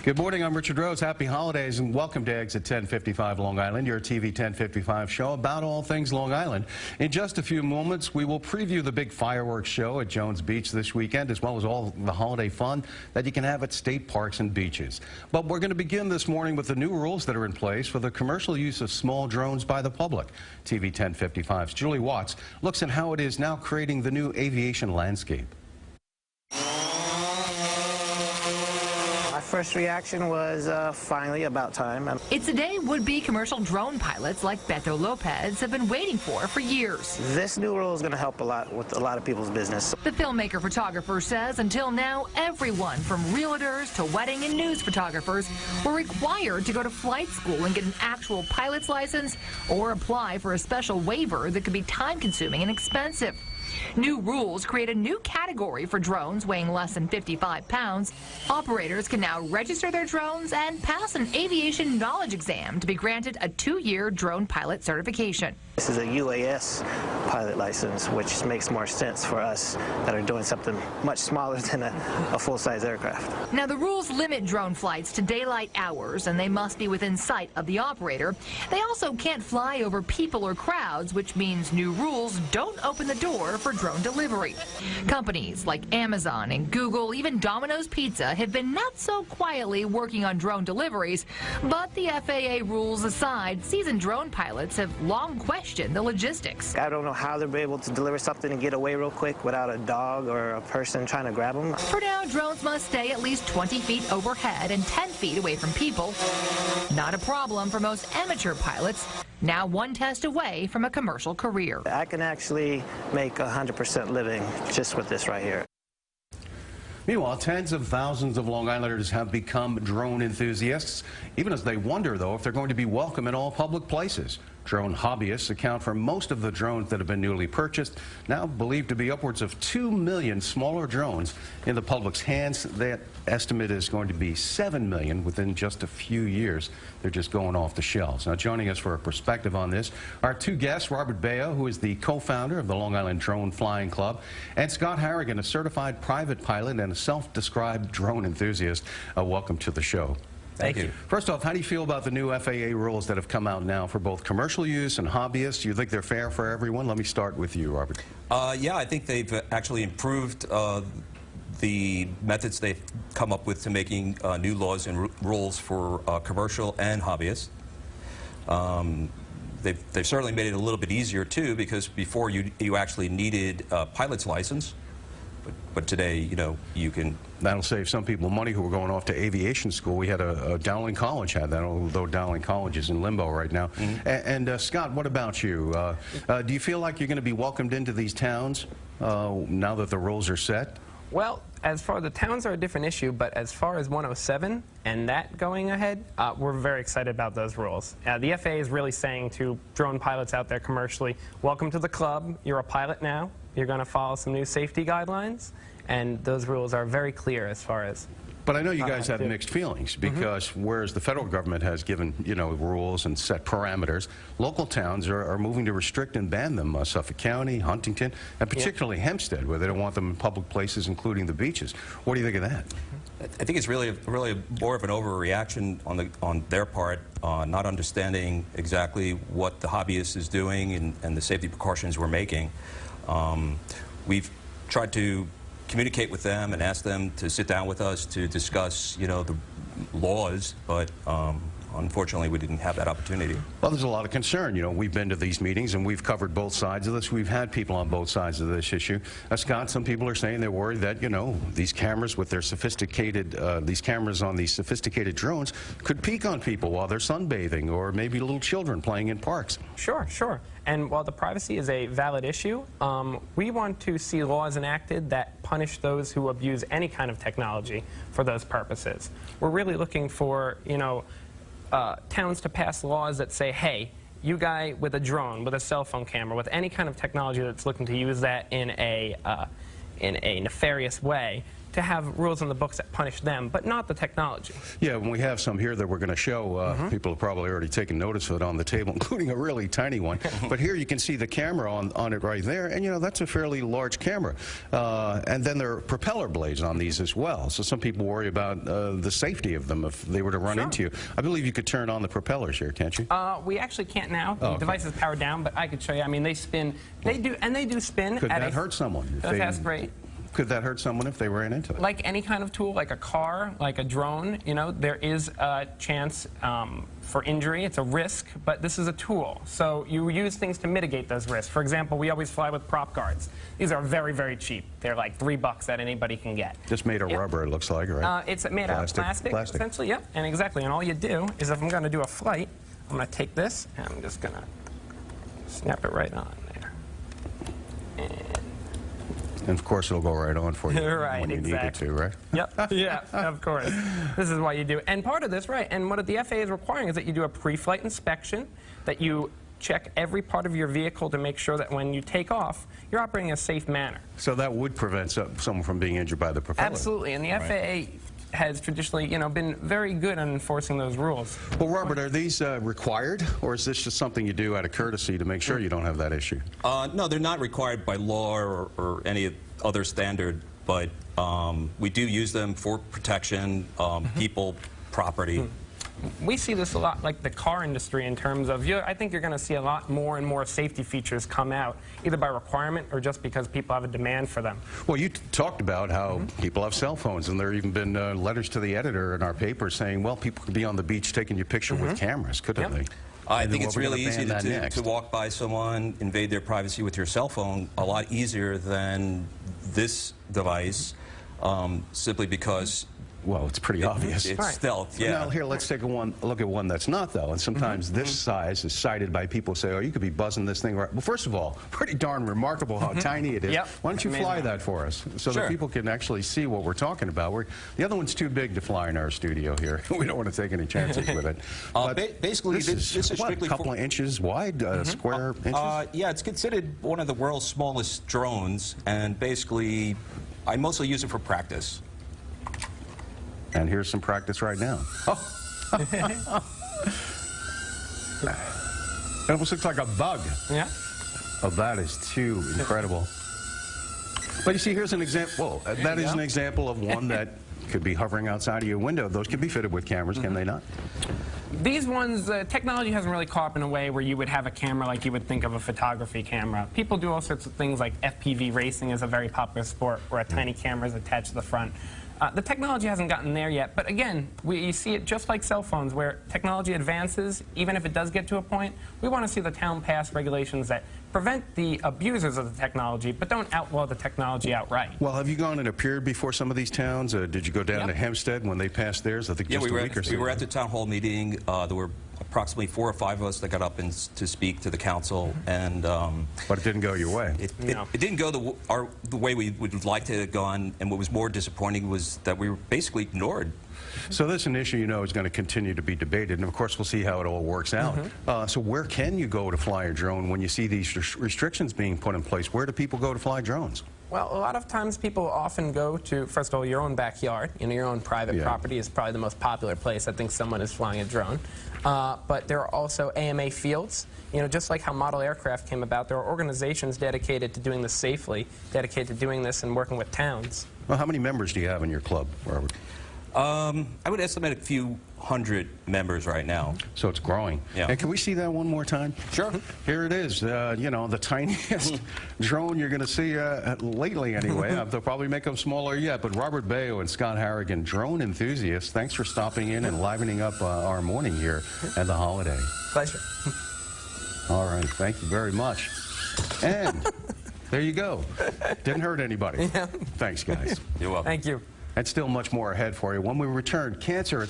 Good morning, I'm Richard Rose. Happy holidays and welcome to Eggs at 1055 Long Island, your TV 1055 show about all things Long Island. In just a few moments, we will preview the big fireworks show at Jones Beach this weekend, as well as all the holiday fun that you can have at state parks and beaches. But we're going to begin this morning with the new rules that are in place for the commercial use of small drones by the public. TV 1055's Julie Watts looks at how it is now creating the new aviation landscape. First reaction was finally about time. It's a day would-be commercial drone pilots like Beto Lopez have been waiting for years. This new rule is going to help a lot with a lot of people's business. The filmmaker-photographer says until now, everyone from realtors to wedding and news photographers were required to go to flight school and get an actual pilot's license or apply for a special waiver that could be time-consuming and expensive. New rules create a new category for drones weighing less than 55 pounds. Operators can now register their drones and pass an aviation knowledge exam to be granted a 2-year drone pilot certification. This is a UAS pilot license, which makes more sense for us that are doing something much smaller than a full-size aircraft. Now, the rules limit drone flights to daylight hours, and they must be within sight of the operator. They also can't fly over people or crowds, which means new rules don't open the door for drone delivery. Companies like Amazon and Google, even Domino's Pizza, have been not so quietly working on drone deliveries. But the FAA rules aside, seasoned drone pilots have long questioned the logistics. I don't know how they'll be able to deliver something and get away real quick without a dog or a person trying to grab them. For now, drones must stay at least 20 feet overhead and 10 feet away from people. Not a problem for most amateur pilots, now one test away from a commercial career. I can actually make 100% living just with this right here. Meanwhile, tens of thousands of Long Islanders have become drone enthusiasts, even as they wonder, though, if they're going to be welcome in all public places. Drone hobbyists account for most of the drones that have been newly purchased, now believed to be upwards of 2 million smaller drones in the public's hands. That estimate is going to be 7 million within just a few years. They're just going off the shelves. Now, joining us for a perspective on this are two guests, Robert Baio, who is the co-founder of the Long Island Drone Flying Club, and Scott Harrigan, a certified private pilot and a self-described drone enthusiast. Welcome to the show. Thank you. First off, how do you feel about the new FAA rules that have come out now for both commercial use and hobbyists? You think they're fair for everyone? Let me start with you, Robert. Yeah, I think they've actually improved the methods they've come up with to making new laws and rules for commercial and hobbyists. They've certainly made it a little bit easier, too, because before you actually needed a pilot's license. But today, you know, you can... That'll save some people money who are going off to aviation school. We had a Dowling College had that, although Dowling College is in limbo right now. Mm-hmm. And Scott, what about you? Do you feel like you're going to be welcomed into these towns now that the rules are set? Well, as far as the towns are a different issue, but as far as 107 and that going ahead, we're very excited about those rules. The FAA is really saying to drone pilots out there commercially, welcome to the club. You're a pilot now. You're going to follow some new safety guidelines, and those rules are very clear as far as... But I know you guys have mixed feelings, because whereas the federal government has given, you know, rules and set parameters, local towns are moving to restrict and ban them. Suffolk County, Huntington, and particularly Hempstead, where they don't want them in public places, including the beaches. What do you think of that? I think it's really more of an overreaction on their part, not understanding exactly what the hobbyist is doing and the safety precautions we're making. We've tried to communicate with them and ask them to sit down with us to discuss, you know, the laws, but unfortunately we didn't have that opportunity. Well, there's a lot of concern. You know, we've been to these meetings and we've covered both sides of this. We've had people on both sides of this issue. Scott, some people are saying they're worried that, you know, these cameras with their sophisticated, these cameras on these sophisticated drones could peek on people while they're sunbathing, or maybe little children playing in parks. Sure, sure. And while the privacy is a valid issue, we want to see laws enacted that punish those who abuse any kind of technology for those purposes. We're really looking for, you know, towns to pass laws that say, hey, you guy with a drone, with a cell phone camera, with any kind of technology that's looking to use that in a nefarious way, to have rules on the books that punish them, but not the technology. Yeah, when we have some here that we're going to show, people have probably already taken notice of it on the table, including a really tiny one. But here you can see the camera on it right there, and you know, that's a fairly large camera. And then there are propeller blades on these as well. So some people worry about the safety of them if they were to run into you. I believe you could turn on the propellers here, can't you? We actually can't now. The device is powered down, but I could show you. I mean, they spin. They do spin. Could that hurt someone? That's great. Could that hurt someone if they ran into it? Like any kind of tool, like a car, like a drone, you know, there is a chance for injury. It's a risk, but this is a tool. So you use things to mitigate those risks. For example, we always fly with prop guards. These are very, very cheap. They're like $3 that anybody can get. Just made of rubber, it looks like, right? It's made out of plastic, essentially, yep. And exactly, and all you do is if I'm going to do a flight, I'm going to take this, and I'm just going to snap it right on there. And of course, it'll go right on for you right, when you need it to, right? Yep. Yeah, of course. This is what you do. And part of this, right, and what the FAA is requiring is that you do a pre-flight inspection, that you check every part of your vehicle to make sure that when you take off, you're operating in a safe manner. So that would prevent someone from being injured by the propeller. Absolutely. And the FAA has traditionally, you know, been very good on enforcing those rules. Well, Robert, are these required, or is this just something you do out of courtesy to make sure you don't have that issue? No, they're not required by law or any other standard, but we do use them for protection, people, property. We see this a lot, like the car industry, in terms of, I think you're going to see a lot more and more safety features come out, either by requirement or just because people have a demand for them. Well, you talked about how people have cell phones, and there have even been letters to the editor in our paper saying, well, people could be on the beach taking your picture with cameras, couldn't they? I think it's really easy to walk by someone, invade their privacy with your cell phone, a lot easier than this device, simply because well, it's pretty obvious. It's stealth, yeah. Now, here, let's take a look at one that's not, though. And sometimes this size is cited by people who say, oh, you could be buzzing this thing. Well, first of all, pretty darn remarkable how tiny it is. Why don't you fly that for us so that people can actually see what we're talking about? The other one's too big to fly in our studio here. We don't want to take any chances with it. Basically, this is strictly a couple of inches wide, square inches? Yeah, it's considered one of the world's smallest drones, and basically, I mostly use it for practice. And here's some practice right now. Oh. It almost looks like a bug. Yeah. Oh, that is too incredible. But you see, here's an example. That is an example of one that could be hovering outside of your window. Those could be fitted with cameras, can they not? These ones, technology hasn't really caught up in a way where you would have a camera like you would think of a photography camera. People do all sorts of things, like FPV racing is a very popular sport where a tiny camera is attached to the front. The technology hasn't gotten there yet, but again, you see it just like cell phones, where technology advances. Even if it does get to a point, we want to see the town pass regulations that prevent the abusers of the technology, but don't outlaw the technology outright. Well, have you gone and appeared before some of these towns? Did you go down to Hempstead when they passed theirs? I think just a week or so. We were at the town hall meeting. There were approximately 4 or 5 of us that got up to speak to the council, and but it didn't go your way. It didn't go the way we would like to have gone, and what was more disappointing was that we were basically ignored. So this is an issue, you know, is going to continue to be debated, and of course we'll see how it all works out. So where can you go to fly a drone when you see these restrictions being put in place? Where do people go to fly drones? Well, a lot of times people often go to, first of all, your own backyard. You know, your own private property is probably the most popular place I think someone is flying a drone. But there are also AMA fields. You know, just like how model aircraft came about, there are organizations dedicated to doing this safely, dedicated to doing this and working with towns. Well, how many members do you have in your club, Robert? I would estimate a few hundred members right now. So it's growing. Yeah. And can we see that one more time? Sure. Here it is, you know, the tiniest drone you're going to see lately anyway. They'll probably make them smaller yet. But Robert Baio and Scott Harrigan, drone enthusiasts, thanks for stopping in and livening up our morning here at the holiday. Pleasure. All right. Thank you very much. And there you go. Didn't hurt anybody. Thanks, guys. You're welcome. Thank you. And still much more ahead for you. When we return, cancer...